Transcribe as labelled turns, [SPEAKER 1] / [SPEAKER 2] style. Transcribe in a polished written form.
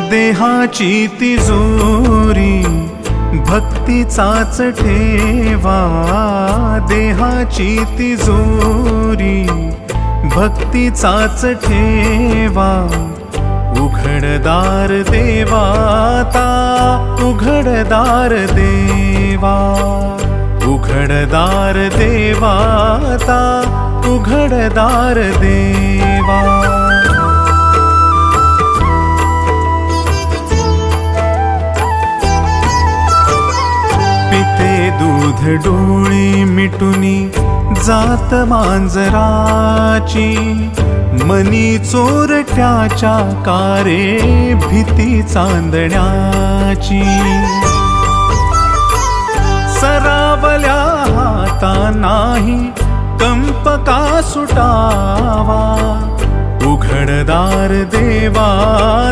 [SPEAKER 1] देहाची तिजोरी भक्तीचाच ठेवा, देहाची तिजोरी भक्तीचाच ठेवा. उघडदार देवाता, उघडदार देवा, उघडदार देवाता, उघडदार देवा. पिते दूध डोळी मिटुनी जात मांजराची, मनी चोरट्याच्या कारे भीती चांदण्याची. सरावल्या हाता नाही कंप का सुटावा, उघडदार देवा